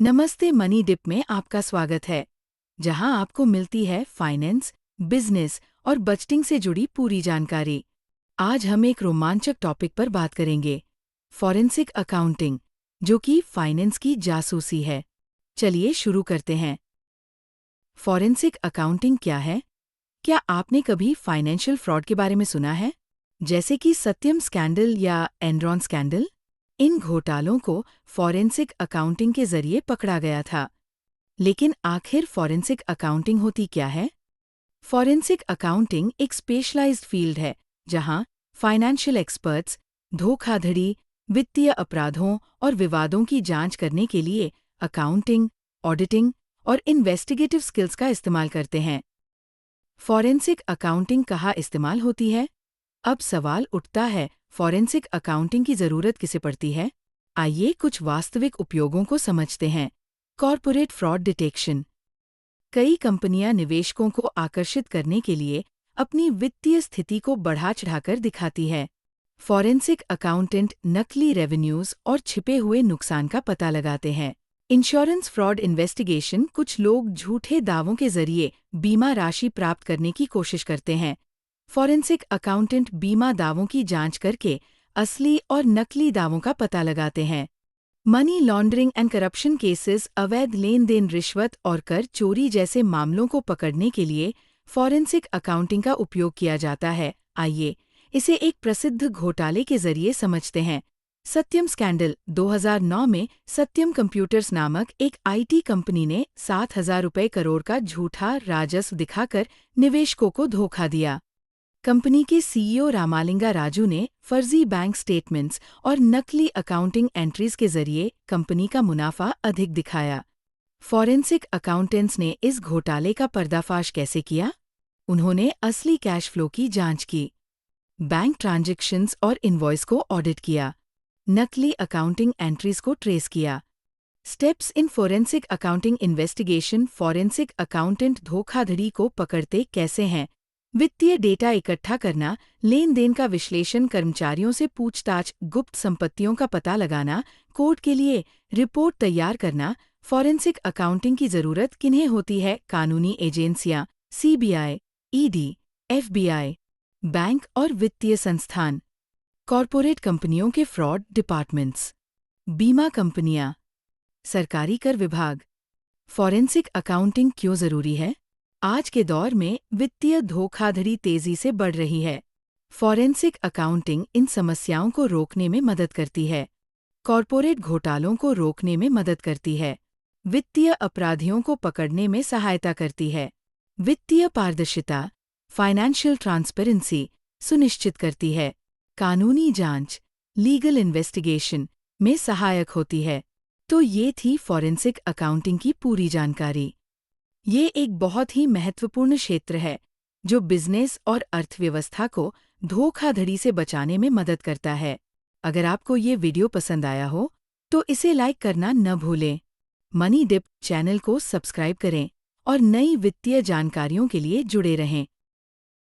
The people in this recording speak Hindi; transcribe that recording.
नमस्ते मनी डिप में आपका स्वागत है, जहां आपको मिलती है फाइनेंस, बिजनेस और बजटिंग से जुड़ी पूरी जानकारी। आज हम एक रोमांचक टॉपिक पर बात करेंगे, फॉरेंसिक अकाउंटिंग, जो कि फाइनेंस की जासूसी है। चलिए शुरू करते हैं। फॉरेंसिक अकाउंटिंग क्या है? क्या आपने कभी फाइनेंशियल फ्रॉड के बारे में सुना है, जैसे कि सत्यम स्कैंडल या एनरॉन स्कैंडल? इन घोटालों को फॉरेंसिक अकाउंटिंग के जरिए पकड़ा गया था। लेकिन आखिर फॉरेंसिक अकाउंटिंग होती क्या है? फॉरेंसिक अकाउंटिंग एक स्पेशलाइज्ड फील्ड है जहां फाइनेंशियल एक्सपर्ट्स धोखाधड़ी, वित्तीय अपराधों और विवादों की जांच करने के लिए अकाउंटिंग, ऑडिटिंग और इन्वेस्टिगेटिव स्किल्स का इस्तेमाल करते हैं। फॉरेंसिक अकाउंटिंग कहाँ इस्तेमाल होती है? अब सवाल उठता है, फॉरेंसिक अकाउंटिंग की जरूरत किसे पड़ती है? आइए कुछ वास्तविक उपयोगों को समझते हैं। Corporate fraud detection. कई कंपनियां निवेशकों को आकर्षित करने के लिए अपनी वित्तीय स्थिति को बढ़ा चढ़ाकर दिखाती है। फॉरेंसिक अकाउंटेंट नकली रेवेन्यूज और छिपे हुए नुकसान का पता लगाते हैं। Insurance fraud investigation. कुछ लोग झूठे दावों के जरिए बीमा राशि प्राप्त करने की कोशिश करते हैं। फॉरेंसिक अकाउंटेंट बीमा दावों की जांच करके असली और नकली दावों का पता लगाते हैं। Money laundering and corruption cases. अवैध लेन देन, रिश्वत और कर चोरी जैसे मामलों को पकड़ने के लिए फॉरेंसिक अकाउंटिंग का उपयोग किया जाता है। आइए इसे एक प्रसिद्ध घोटाले के जरिए समझते हैं। सत्यम स्कैंडल। 2009 में सत्यम कंप्यूटर्स नामक एक आईटी कंपनी ने 7,000 रुपये करोड़ का झूठा राजस्व दिखाकर निवेशकों को धोखा दिया। कंपनी के सीईओ रामालिंगा राजू ने फर्जी बैंक स्टेटमेंट्स और नकली अकाउंटिंग एंट्रीज के जरिए कंपनी का मुनाफा अधिक दिखाया। फॉरेंसिक अकाउंटेंट्स ने इस घोटाले का पर्दाफाश कैसे किया? उन्होंने असली कैश फ्लो की जांच की, बैंक ट्रांजैक्शंस और इनवॉइस को ऑडिट किया, नकली अकाउंटिंग एंट्रीज को ट्रेस किया। Steps in forensic accounting investigation. Forensic accountant धोखाधड़ी को पकड़ते कैसे हैं? वित्तीय डेटा इकट्ठा करना, लेन देन का विश्लेषण, कर्मचारियों से पूछताछ, गुप्त संपत्तियों का पता लगाना, कोर्ट के लिए रिपोर्ट तैयार करना। फॉरेंसिक अकाउंटिंग की जरूरत किन्हें होती है? कानूनी एजेंसियां, सीबीआई, ईडी, एफबीआई, बैंक और वित्तीय संस्थान। कॉर्पोरेट कंपनियों के फ्रॉड डिपार्टमेंट्स, बीमा कंपनियां, सरकारी कर विभाग। फॉरेंसिक अकाउंटिंग क्यों जरूरी है? आज के दौर में वित्तीय धोखाधड़ी तेजी से बढ़ रही है। फॉरेंसिक अकाउंटिंग इन समस्याओं को रोकने में मदद करती है। कॉर्पोरेट घोटालों को रोकने में मदद करती है। वित्तीय अपराधियों को पकड़ने में सहायता करती है। वित्तीय पारदर्शिता, फाइनेंशियल ट्रांसपेरेंसी सुनिश्चित करती है। कानूनी जांच, लीगल इन्वेस्टिगेशन में सहायक होती है। तो ये थी फॉरेंसिक अकाउंटिंग की पूरी जानकारी। ये एक बहुत ही महत्वपूर्ण क्षेत्र है जो बिजनेस और अर्थव्यवस्था को धोखाधड़ी से बचाने में मदद करता है। अगर आपको ये वीडियो पसंद आया हो तो इसे लाइक करना न भूलें। मनी डिप चैनल को सब्सक्राइब करें और नई वित्तीय जानकारियों के लिए जुड़े रहें।